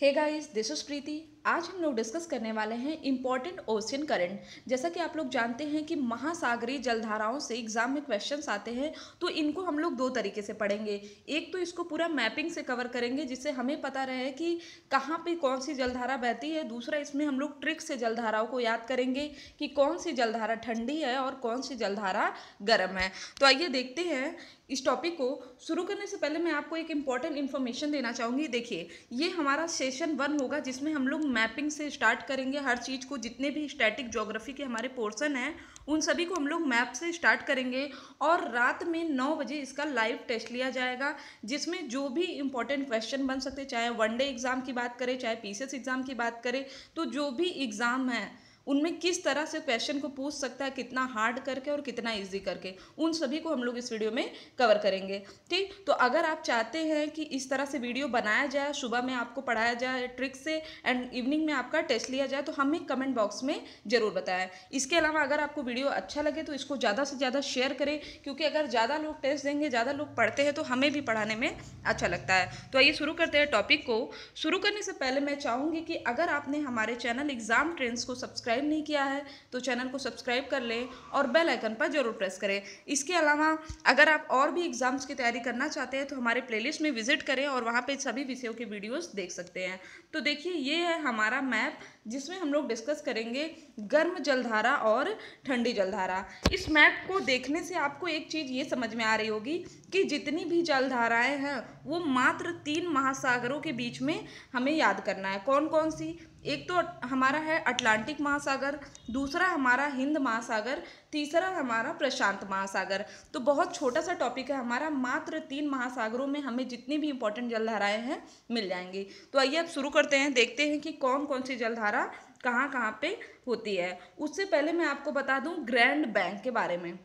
Hey guys, this is प्रीति। आज हम लोग डिस्कस करने वाले हैं इंपॉर्टेंट ओशियन करंट। जैसा कि आप लोग जानते हैं कि महासागरीय जलधाराओं से एग्जाम में क्वेश्चंस आते हैं, तो इनको हम लोग दो तरीके से पढ़ेंगे। एक तो इसको पूरा मैपिंग से कवर करेंगे जिससे हमें पता रहे कि कहाँ पे कौन सी जलधारा बहती है। दूसरा, इसमें हम लोग ट्रिक से जलधाराओं को याद करेंगे कि कौन सी जलधारा ठंडी है और कौन सी जलधारा गर्म है। तो आइए देखते हैं। इस टॉपिक को शुरू करने से पहले मैं आपको एक इम्पॉर्टेंट इन्फॉर्मेशन देना चाहूँगी। देखिए, ये हमारा सेशन 1 होगा जिसमें हम लोग मैपिंग से स्टार्ट करेंगे। हर चीज़ को, जितने भी स्टैटिक ज्योग्राफी के हमारे पोर्शन हैं उन सभी को हम लोग मैप से स्टार्ट करेंगे और रात में 9 बजे इसका लाइव टेस्ट लिया जाएगा, जिसमें जो भी इंपॉर्टेंट क्वेश्चन बन सकते, चाहे वनडे एग्जाम की बात करें चाहे पीसीएस एग्जाम की बात करें, तो जो भी एग्जाम है उनमें किस तरह से क्वेश्चन को पूछ सकता है, कितना हार्ड करके और कितना इजी करके, उन सभी को हम लोग इस वीडियो में कवर करेंगे। ठीक, तो अगर आप चाहते हैं कि इस तरह से वीडियो बनाया जाए, सुबह में आपको पढ़ाया जाए ट्रिक से एंड इवनिंग में आपका टेस्ट लिया जाए, तो हमें कमेंट बॉक्स में जरूर बताएं। इसके अलावा अगर आपको वीडियो अच्छा लगे तो इसको ज़्यादा से ज़्यादा शेयर करें, क्योंकि अगर ज़्यादा लोग टेस्ट देंगे, ज़्यादा लोग पढ़ते हैं, तो हमें भी पढ़ाने में अच्छा लगता है। तो आइए शुरू करते हैं। टॉपिक को शुरू करने से पहले मैं चाहूँगी कि अगर आपने हमारे चैनल एग्जाम ट्रेंड्स को सब्सक्राइब नहीं किया है तो चैनल को सब्सक्राइब कर लें और बेल आइकन पर जरूर प्रेस करें। इसके अलावा अगर आप और भी एग्जाम्स की तैयारी करना चाहते हैं तो हमारे प्लेलिस्ट में विजिट करें और वहाँ पे सभी विषयों के वीडियोस देख सकते हैं। तो देखिए, ये है हमारा मैप जिसमें हम लोग डिस्कस करेंगे गर्म जलधारा और ठंडी जलधारा। इस मैप को देखने से आपको एक चीज़ ये समझ में आ रही होगी कि जितनी भी जलधाराएं हैं वो मात्र 3 महासागरों के बीच में हमें याद करना है। कौन कौन सी? एक तो हमारा है अटलांटिक महासागर, दूसरा हमारा हिंद महासागर, तीसरा हमारा प्रशांत महासागर। तो बहुत छोटा सा टॉपिक है हमारा, मात्र 3 महासागरों में हमें जितनी भी इंपॉर्टेंट जलधाराएं हैं मिल जाएंगी। तो आइए अब शुरू करते हैं, देखते हैं कि कौन कौन सी जलधारा कहाँ कहाँ पे होती है। उससे पहले मैं आपको बता दूं ग्रैंड बैंक के बारे में।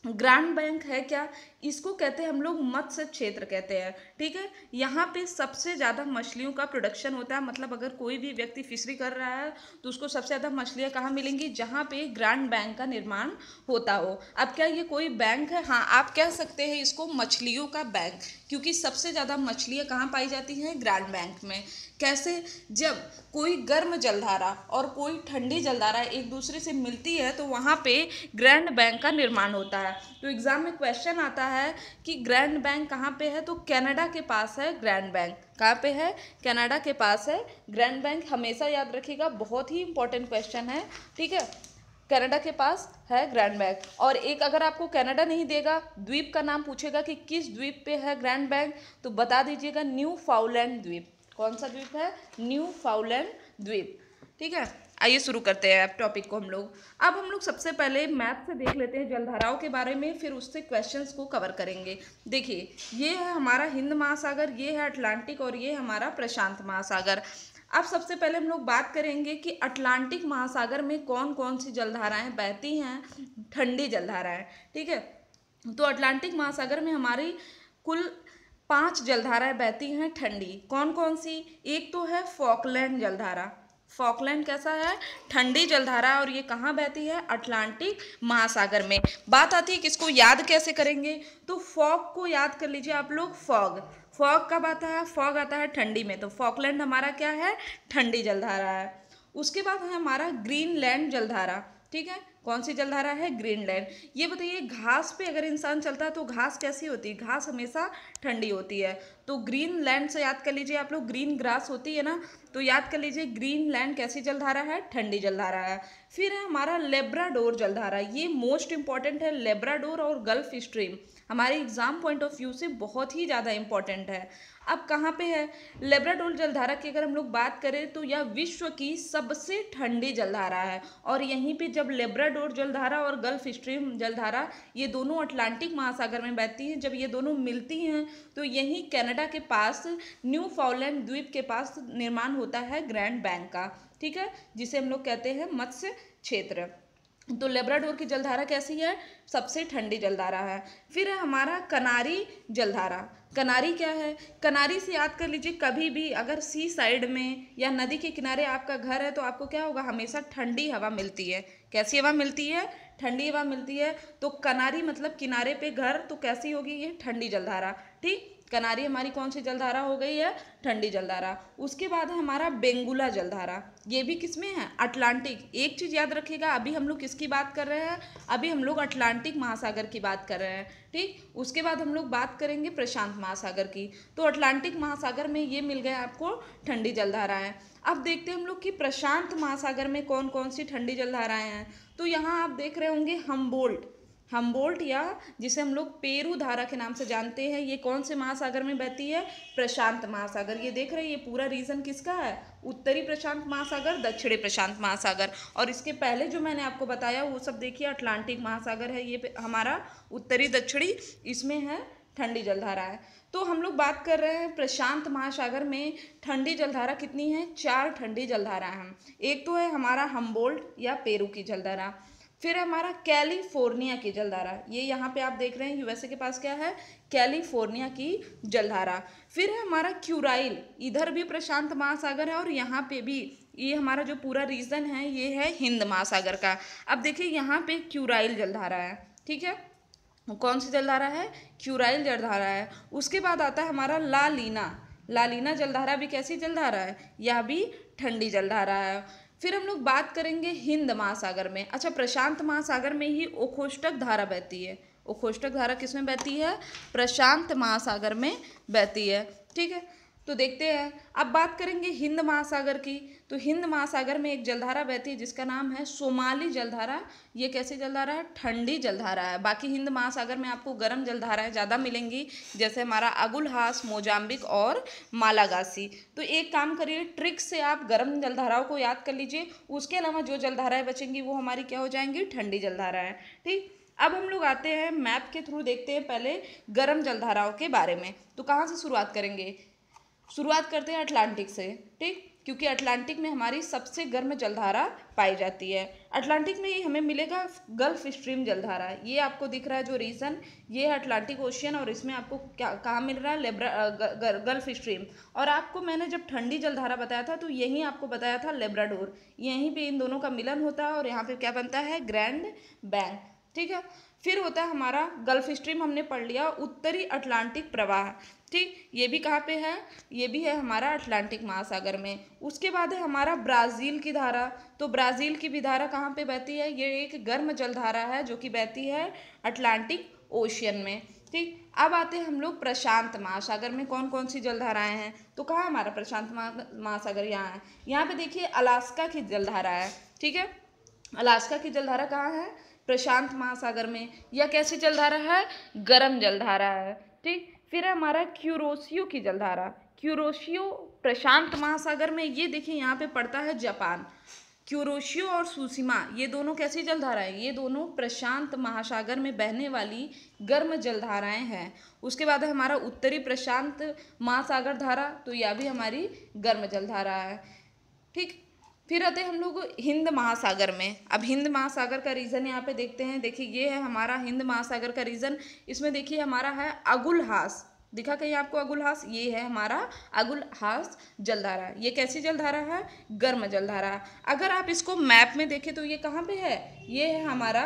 ग्रांड बैंक है क्या? इसको कहते हैं हम लोग मत्स्य क्षेत्र कहते हैं। ठीक है, यहाँ पे सबसे ज़्यादा मछलियों का प्रोडक्शन होता है। मतलब अगर कोई भी व्यक्ति फिशरी कर रहा है तो उसको सबसे ज़्यादा मछलियाँ कहाँ मिलेंगी? जहाँ पे ग्रांड बैंक का निर्माण होता हो। अब क्या ये कोई बैंक है? हाँ, आप कह सकते हैं इसको मछलियों का बैंक, क्योंकि सबसे ज़्यादा मछलियाँ कहाँ पाई जाती हैं? ग्रांड बैंक में। कैसे? जब कोई गर्म जलधारा और कोई ठंडी जलधारा एक दूसरे से मिलती है तो वहाँ पे ग्रैंड बैंक का निर्माण होता है। तो एग्जाम में क्वेश्चन आता है कि ग्रैंड बैंक कहाँ पे है, तो कनाडा के पास है ग्रैंड बैंक। कहाँ पे है? कनाडा के पास है ग्रैंड बैंक। हमेशा याद रखिएगा, बहुत ही इंपॉर्टेंट क्वेश्चन है। ठीक है, कनाडा के पास है ग्रैंड बैंक। और एक अगर आपको कनाडा नहीं देगा, द्वीप का नाम पूछेगा कि किस द्वीप पे है ग्रैंड बैंक, तो बता दीजिएगा न्यू फाउलैंड द्वीप। कौन सा द्वीप है? न्यू फाउलैंड द्वीप। ठीक है, आइए शुरू करते हैं अब टॉपिक को हम लोग। अब हम लोग सबसे पहले मैप से देख लेते हैं जलधाराओं के बारे में, फिर उससे क्वेश्चंस को कवर करेंगे। देखिए, ये है हमारा हिंद महासागर, ये है अटलांटिक और ये हमारा प्रशांत महासागर। अब सबसे पहले हम लोग बात करेंगे कि अटलांटिक महासागर में कौन कौन सी जलधाराएं बहती हैं, ठंडी जलधाराएं। ठीक है, तो अटलांटिक महासागर में हमारी कुल 5 जलधाराएं बहती हैं ठंडी। कौन कौन सी? एक तो है फॉकलैंड जलधारा। फॉकलैंड कैसा है? ठंडी जलधारा, और ये कहाँ बहती है? अटलांटिक महासागर में। बात आती है कि इसको याद कैसे करेंगे, तो फॉग को याद कर लीजिए आप लोग। फॉग, फॉग कब आता है? फॉग आता है ठंडी में, तो फॉकलैंड हमारा क्या है? ठंडी जलधारा है। उसके बाद है हमारा ग्रीनलैंड जलधारा। ठीक है, कौन सी जलधारा है? ग्रीनलैंड। ये बताइए, घास पे अगर इंसान चलता है तो घास कैसी होती है? घास हमेशा ठंडी होती है। तो ग्रीनलैंड से याद कर लीजिए आप लोग, ग्रीन ग्रास होती है ना, तो याद कर लीजिए ग्रीनलैंड कैसी जलधारा है? ठंडी जलधारा है। फिर है हमारा लेब्राडोर जलधारा। ये मोस्ट इंपॉर्टेंट है। लेब्राडोर और गल्फ स्ट्रीम हमारे एग्जाम पॉइंट ऑफ व्यू से बहुत ही ज़्यादा इंपॉर्टेंट है। अब कहाँ पे है लेब्राडोर जलधारा की? अगर हम लोग बात करें तो यह विश्व की सबसे ठंडी जलधारा है। और यहीं पे जब लेब्राडोर जलधारा और गल्फ स्ट्रीम जलधारा ये दोनों अटलांटिक महासागर में बहती हैं, जब ये दोनों मिलती हैं तो यहीं कनाडा के पास न्यू फाउलैंड द्वीप के पास निर्माण होता है ग्रैंड बैंक का। ठीक है, जिसे हम लोग कहते हैं मत्स्य क्षेत्र। तो लेब्राडोर की जलधारा कैसी है? सबसे ठंडी जलधारा है। फिर है हमारा कनारी जलधारा। कनारी क्या है? कनारी से याद कर लीजिए, कभी भी अगर सी साइड में या नदी के किनारे आपका घर है तो आपको क्या होगा? हमेशा ठंडी हवा मिलती है। कैसी हवा मिलती है? ठंडी हवा मिलती है। तो कनारी मतलब किनारे पे घर, तो कैसी होगी ये? ठंडी जलधारा। ठीक, कनारी हमारी कौन सी जलधारा हो गई है, ठंडी जलधारा। उसके बाद है हमारा बेंगुला जलधारा, ये भी किसमें है, अटलांटिक। एक चीज याद रखिएगा, अभी हम लोग किसकी बात कर रहे हैं, अभी हम लोग अटलांटिक महासागर की बात कर रहे हैं, ठीक। उसके बाद हम लोग बात करेंगे प्रशांत महासागर की। तो अटलांटिक महासागर में ये मिल गया आपको ठंडी जलधाराएं। अब देखते हैं हम लोग कि प्रशांत महासागर में कौन कौन सी ठंडी जलधाराएं हैं। तो यहाँ आप देख रहे होंगे हम्बोल्ट या जिसे हम लोग पेरू धारा के नाम से जानते हैं, ये कौन से महासागर में बहती है, प्रशांत महासागर। ये देख रहे हैं, ये पूरा रीजन किसका है, उत्तरी प्रशांत महासागर, दक्षिणी प्रशांत महासागर। और इसके पहले जो मैंने आपको बताया वो सब देखिए, अटलांटिक महासागर है ये हमारा उत्तरी दक्षिणी, इसमें है ठंडी जलधारा है। तो हम लोग बात कर रहे हैं प्रशांत महासागर में ठंडी जलधारा कितनी है, 4 ठंडी जलधारा हैं। एक तो है हमारा हम्बोल्ट या पेरू की जलधारा, फिर हमारा कैलिफोर्निया की जलधारा, ये यहाँ पे आप देख रहे हैं यूएसए के पास क्या है, कैलिफोर्निया की जलधारा। फिर है हमारा क्यूराइल, इधर भी प्रशांत महासागर है और यहाँ पे भी, ये हमारा जो पूरा रीजन है ये है हिंद महासागर का। अब देखिए यहाँ पे क्यूराइल जलधारा है, ठीक है, कौन सी जलधारा है, क्यूराइल जलधारा है। उसके बाद आता है हमारा लालीना जलधारा, भी कैसी जलधारा है, यह भी ठंडी जलधारा है। फिर हम लोग बात करेंगे हिंद महासागर में। अच्छा, प्रशांत महासागर में ही ओखोष्टक धारा बहती है, ओखोष्टक धारा किसमें बहती है, प्रशांत महासागर में बहती है, ठीक है। तो देखते हैं, अब बात करेंगे हिंद महासागर की। तो हिंद महासागर में एक जलधारा बहती है जिसका नाम है सोमाली जलधारा। ये कैसी जलधारा है, ठंडी जलधारा है। बाकी हिंद महासागर में आपको गर्म जलधाराएं ज़्यादा मिलेंगी, जैसे हमारा अगुलहास, मोजाम्बिक और मालागासी। तो एक काम करिए, ट्रिक से आप गर्म जलधाराओं को याद कर लीजिए, उसके अलावा जो जलधाराएं बचेंगी वो हमारी क्या हो जाएंगी, ठंडी जलधाराएं, ठीक। अब हम लोग आते हैं मैप के थ्रू, देखते हैं पहले गर्म जलधाराओं के बारे में। तो कहाँ से शुरुआत करेंगे, शुरुआत करते हैं अटलांटिक से, ठीक, क्योंकि अटलांटिक में हमारी सबसे गर्म जलधारा पाई जाती है। अटलांटिक में ही हमें मिलेगा गल्फ स्ट्रीम जलधारा, ये आपको दिख रहा है जो रीजन, ये है अटलांटिक ओशियन, और इसमें आपको क्या कहाँ मिल रहा है, गल्फ स्ट्रीम। और आपको मैंने जब ठंडी जलधारा बताया था तो यहीं आपको बताया था लेब्राडोर, यहीं पे इन दोनों का मिलन होता है और यहाँ पे क्या बनता है, ग्रैंड बैंक, ठीक है। फिर होता है हमारा गल्फ स्ट्रीम, हमने पढ़ लिया, उत्तरी अटलांटिक प्रवाह, ठीक, ये भी कहाँ पे है, ये भी है हमारा अटलांटिक महासागर में। उसके बाद है हमारा ब्राज़ील की धारा। तो ब्राज़ील की भी धारा कहाँ पे बहती है, ये एक गर्म जलधारा है जो कि बहती है अटलांटिक ओशियन में, ठीक। अब आते हैं हम लोग प्रशांत महासागर में कौन कौन सी जलधाराएं हैं। तो कहाँ हमारा प्रशांत महासागर, यहाँ है, यहाँ पे देखिए अलास्का की जलधारा है, ठीक है। अलास्का की जलधारा कहाँ है, प्रशांत महासागर में। यह कैसी जलधारा है, गर्म जलधारा है, ठीक। फिर है हमारा क्यूरोशियो की जलधारा, क्यूरोशियो प्रशांत महासागर में, ये देखिए यहाँ पे पड़ता है जापान। क्यूरोशियो और सुशिमा, ये दोनों कैसी जलधाराएं, ये दोनों प्रशांत महासागर में बहने वाली गर्म जलधाराएं हैं। उसके बाद है हमारा उत्तरी प्रशांत महासागर धारा, तो यह भी हमारी गर्म जलधारा है, ठीक। फिर आते हैं हम लोग हिंद महासागर में। अब हिंद महासागर का रीजन यहाँ पे देखते हैं, देखिए ये है हमारा हिंद महासागर का रीजन। इसमें देखिए हमारा है अगुलहास, दिखा कहीं आपको अगुलहास, ये है हमारा अगुलहास जलधारा। ये कैसी जलधारा है, गर्म जलधारा। अगर आप इसको मैप में देखें तो ये कहाँ पे है, ये है हमारा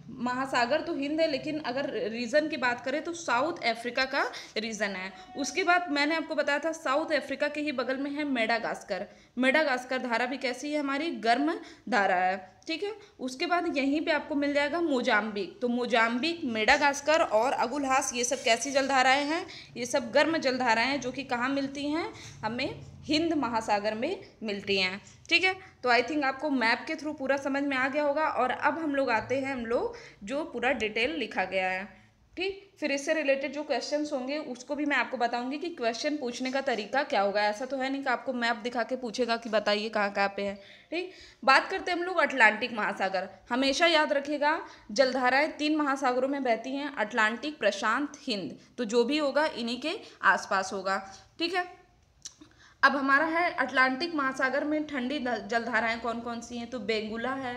महासागर तो हिंद है, लेकिन अगर रीजन की बात करें तो साउथ अफ्रीका का रीजन है। उसके बाद मैंने आपको बताया था साउथ अफ्रीका के ही बगल में है मेडागास्कर, मेडागास्कर धारा भी कैसी है, हमारी गर्म धारा है, ठीक है। उसके बाद यहीं पे आपको मिल जाएगा मोजाम्बिक, तो मोजाम्बिक, मेडागास्कर और अगुलहास, ये सब कैसी जलधाराएं हैं, ये सब गर्म जलधाराएं हैं जो कि कहाँ मिलती हैं, हमें हिंद महासागर में मिलती हैं, ठीक है। तो आई थिंक आपको मैप के थ्रू पूरा समझ में आ गया होगा। और अब हम लोग आते हैं, हम लोग जो पूरा डिटेल लिखा गया है, ठीक। फिर इससे रिलेटेड जो क्वेश्चंस होंगे उसको भी मैं आपको बताऊंगी कि क्वेश्चन पूछने का तरीका क्या होगा। ऐसा तो है नहीं कि आपको मैप दिखा के पूछेगा कि बताइए कहाँ कहाँ पे है, ठीक। बात करते हैं हम लोग अटलांटिक महासागर। हमेशा याद रखिएगा जलधाराएं 3 महासागरों में बहती हैं, अटलांटिक, प्रशांत, हिंद। तो जो भी होगा इन्हीं के आसपास होगा, ठीक है। अब हमारा है अटलांटिक महासागर में ठंडी जलधाराएं कौन कौन सी हैं। तो बेंगुला है,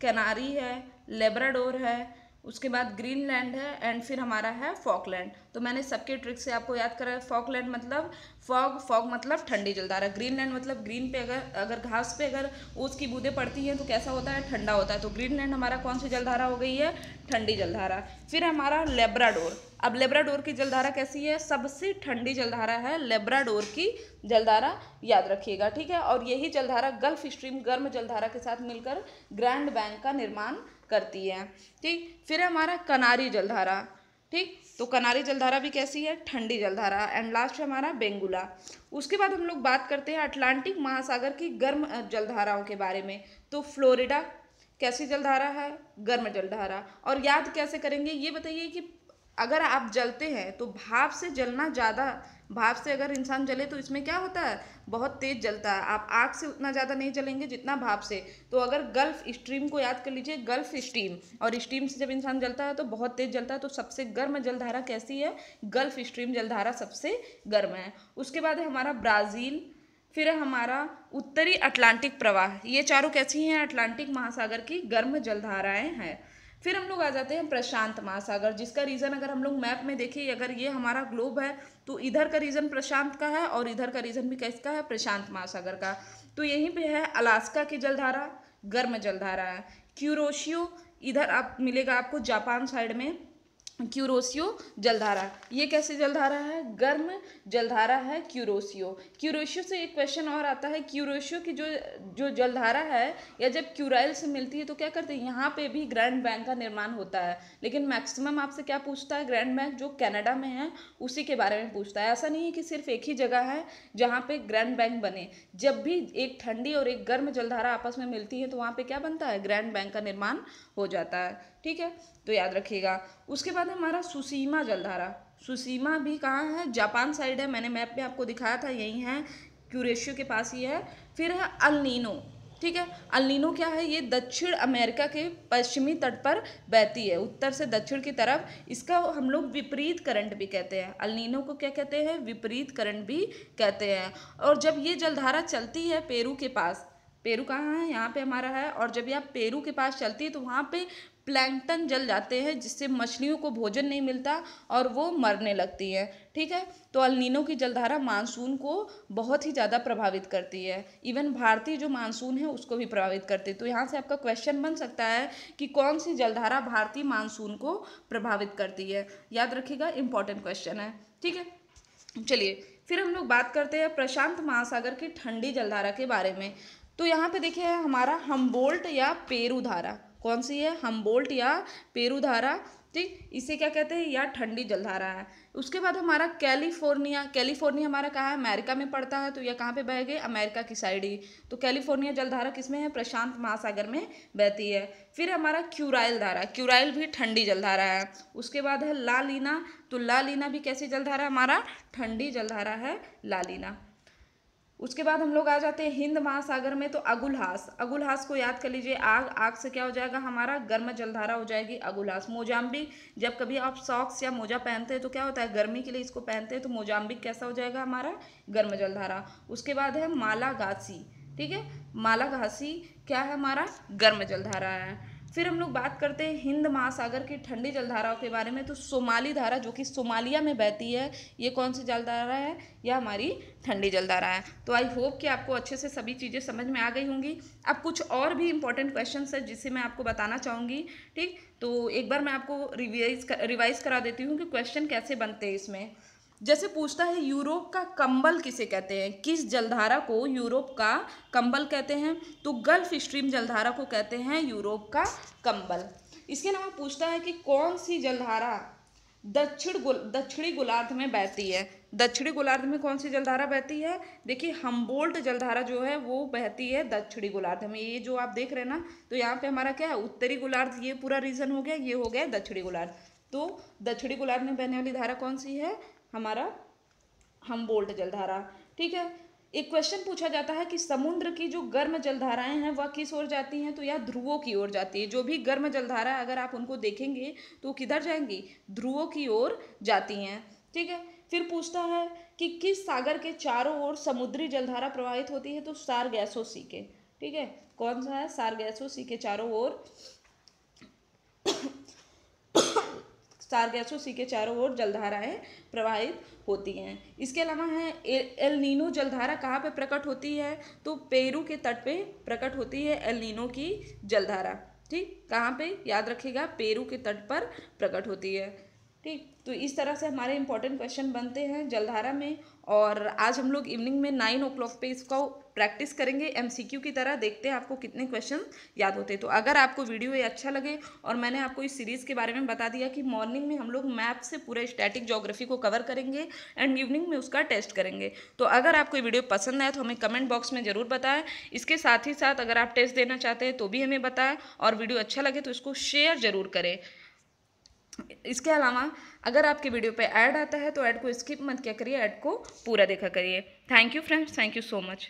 कैनारी है, लेब्राडोर है, उसके बाद ग्रीनलैंड है, एंड फिर हमारा है फॉकलैंड। तो मैंने सबके ट्रिक से आपको याद करा। फॉकलैंड मतलब फॉग, फॉग मतलब ठंडी जलधारा। ग्रीनलैंड मतलब ग्रीन पे अगर घास पे अगर ओस की बूंदें पड़ती हैं तो कैसा होता है, ठंडा होता है। तो ग्रीनलैंड हमारा कौन सी जलधारा हो गई है, ठंडी जलधारा। फिर हमारा लेब्राडोर। अब लेब्राडोर की जलधारा कैसी है, सबसे ठंडी जलधारा है लेब्राडोर की जलधारा, याद रखिएगा, ठीक है। और यही जलधारा गल्फ स्ट्रीम गर्म जलधारा के साथ मिलकर ग्रैंड बैंक का निर्माण करती है, ठीक। फिर हमारा कनारी जलधारा, ठीक। तो कनारी जलधारा भी कैसी है, ठंडी जलधारा। एंड लास्ट हमारा बेंगुला। उसके बाद हम लोग बात करते हैं अटलांटिक महासागर की गर्म जलधाराओं के बारे में। तो फ्लोरिडा कैसी जलधारा है, गर्म जलधारा। और याद कैसे करेंगे ये बताइए कि अगर आप जलते हैं तो भाप से जलना ज़्यादा, भाप से अगर इंसान जले तो इसमें क्या होता है, बहुत तेज जलता है। आप आग से उतना ज़्यादा नहीं जलेंगे जितना भाप से। तो अगर गल्फ स्ट्रीम को याद कर लीजिए, गल्फ स्ट्रीम, और स्टीम से जब इंसान जलता है तो बहुत तेज जलता है। तो सबसे गर्म जलधारा कैसी है, गल्फ स्ट्रीम जलधारा सबसे गर्म है। उसके बाद है हमारा ब्राज़ील। फिर है हमारा उत्तरी अटलांटिक प्रवाह। ये चारों कैसी हैं, अटलांटिक महासागर की गर्म जलधाराएं हैं। फिर हम लोग आ जाते हैं प्रशांत महासागर, जिसका रीजन अगर हम लोग मैप में देखें, अगर ये हमारा ग्लोब है तो इधर का रीजन प्रशांत का है और इधर का रीजन भी किसका है, प्रशांत महासागर का। तो यहीं पे है अलास्का की जलधारा, गर्म जलधारा है। क्यूरोशियो इधर आप मिलेगा आपको जापान साइड में, क्यूरोसियो जलधारा, ये कैसी जलधारा है, गर्म जलधारा है क्यूरोसियो। क्यूरोसियो से एक क्वेश्चन और आता है, क्यूरोसियो की जो जो जलधारा है या जब क्यूराइल से मिलती है तो क्या करते हैं, यहाँ पे भी ग्रैंड बैंक का निर्माण होता है। लेकिन मैक्सिमम आपसे क्या पूछता है, ग्रैंड बैंक जो कनाडा में है उसी के बारे में पूछता है। ऐसा नहीं है कि सिर्फ एक ही जगह है जहाँ पे ग्रैंड बैंक बने। जब भी एक ठंडी और एक गर्म जलधारा आपस में मिलती है तो वहाँ पे क्या बनता है, ग्रैंड बैंक का निर्माण हो जाता है, ठीक है। तो याद रखिएगा। उसके बाद हमारा सुसीमा जलधारा। सुसीमा भी कहाँ है, जापान साइड है, मैंने मैप में आपको दिखाया था, यही है, क्यूरेशियो के पास ही है। फिर है अल नीनो, ठीक है। अल नीनो क्या है, ये दक्षिण अमेरिका के पश्चिमी तट पर बहती है, उत्तर से दक्षिण की तरफ। इसका हम लोग विपरीत करंट भी कहते हैं। अल नीनो को क्या कहते हैं, विपरीत करंट भी कहते हैं। और जब ये जलधारा चलती है पेरू के पास, पेरू कहाँ है, यहाँ पे हमारा है, और जब यह पेरू के पास चलती है तो वहाँ पे प्लैंकटन जल जाते हैं, जिससे मछलियों को भोजन नहीं मिलता और वो मरने लगती हैं, ठीक है। तो अल नीनो की जलधारा मानसून को बहुत ही ज़्यादा प्रभावित करती है। इवन भारतीय जो मानसून है उसको भी प्रभावित करती है। तो यहाँ से आपका क्वेश्चन बन सकता है कि कौन सी जलधारा भारतीय मानसून को प्रभावित करती है, याद रखिएगा, इंपॉर्टेंट क्वेश्चन है, ठीक है। चलिए फिर हम लोग बात करते हैं प्रशांत महासागर की ठंडी जलधारा के बारे में। तो यहाँ पे देखिए हमारा हम्बोल्ट या पेरू धारा, कौन सी है, हम्बोल्ट या पेरू धारा, ठीक। इसे क्या कहते हैं, या ठंडी जलधारा है। उसके बाद हमारा कैलिफोर्निया। कैलिफोर्निया हमारा कहाँ है, अमेरिका में पड़ता है, तो यह कहाँ पे बह गए, अमेरिका की साइड ही। तो कैलिफोर्निया जलधारा किसमें है, प्रशांत महासागर में बहती है। फिर हमारा क्यूराइल धारा, क्यूराइल भी ठंडी जलधारा है। उसके बाद है ला लीना। तो ला लीना भी कैसी जलधारा, हमारा ठंडी जलधारा है ला लीना। उसके बाद हम लोग आ जाते हैं हिंद महासागर में। तो अगुलहास, अगुलहास को याद कर लीजिए, आग, आग से क्या हो जाएगा, हमारा गर्म जलधारा हो जाएगी अगुलहास। मोजाम्बिक, जब कभी आप सॉक्स या मोजा पहनते हैं तो क्या होता है, गर्मी के लिए इसको पहनते हैं, तो मोजाम्बिक कैसा हो जाएगा, हमारा गर्म जलधारा। उसके बाद है मालागासी, ठीक है, मालागासी क्या है, हमारा गर्म जलधारा है। फिर हम लोग बात करते हैं हिंद महासागर की ठंडी जलधाराओं के बारे में। तो सोमाली धारा जो कि सोमालिया में बहती है, ये कौन सी जलधारा है, यह हमारी ठंडी जलधारा है। तो आई होप कि आपको अच्छे से सभी चीज़ें समझ में आ गई होंगी। अब कुछ और भी इंपॉर्टेंट क्वेश्चन है जिसे मैं आपको बताना चाहूँगी, ठीक। तो एक बार मैं आपको रिवाइज करा देती हूँ कि क्वेश्चन कैसे बनते हैं इसमें। जैसे पूछता है यूरोप का कंबल किसे कहते हैं, किस जलधारा को यूरोप का कंबल कहते हैं, तो गल्फ स्ट्रीम जलधारा को कहते हैं यूरोप का कंबल। इसके अलावा पूछता है कि कौन सी जलधारा दक्षिणी गोलार्ध में बहती है। दक्षिणी गोलार्ध में कौन सी जलधारा बहती है, देखिए हम्बोल्ट जलधारा जो है वो बहती है दक्षिणी गोलार्ध में। ये जो आप देख रहे हैं ना, तो यहाँ पे हमारा क्या है, उत्तरी गोलार्ध, ये पूरा रीजन हो गया, ये हो गया दक्षिणी गोलार्ध। तो दक्षिणी गोलार्ध में बहने वाली धारा कौन सी है, हमारा हम्बोल्ट जलधारा, ठीक है। एक क्वेश्चन पूछा जाता है कि समुद्र की जो गर्म जलधाराएं हैं वह किस ओर जाती हैं, तो यह ध्रुवों की ओर जाती है। जो भी गर्म जलधारा अगर आप उनको देखेंगे तो किधर जाएंगी, ध्रुवों की ओर जाती हैं, ठीक है। फिर पूछता है कि किस सागर के चारों ओर समुद्री जलधारा प्रवाहित होती है, तो सारगैसो सी के, ठीक है, कौन सा है, सारगैसो सी के चारों ओर सारगैसो सी के चारों ओर जलधाराएं प्रवाहित होती हैं। इसके अलावा है एल नीनो जलधारा कहाँ पे प्रकट होती है, तो पेरू के तट पे प्रकट होती है एल नीनो की जलधारा। ठीक, कहाँ पे, याद रखिएगा, पेरू के तट पर प्रकट होती है। ठीक, तो इस तरह से हमारे इंपॉर्टेंट क्वेश्चन बनते हैं जलधारा में। और आज हम लोग इवनिंग में 9 o'clock पे इसका प्रैक्टिस करेंगे एमसीक्यू की तरह, देखते हैं आपको कितने क्वेश्चन याद होते हैं। तो अगर आपको वीडियो ये अच्छा लगे, और मैंने आपको इस सीरीज़ के बारे में बता दिया कि मॉर्निंग में हम लोग मैप से पूरे स्टैटिक ज्योग्राफी को कवर करेंगे एंड इवनिंग में उसका टेस्ट करेंगे। तो अगर आपको वीडियो पसंद आए तो हमें कमेंट बॉक्स में ज़रूर बताएं। इसके साथ ही साथ अगर आप टेस्ट देना चाहते हैं तो भी हमें बताएं, और वीडियो अच्छा लगे तो इसको शेयर ज़रूर करें। इसके अलावा अगर आपके वीडियो पे ऐड आता है तो ऐड को स्किप मत किया करिए, ऐड को पूरा देखा करिए। Thank you friends, thank you so much.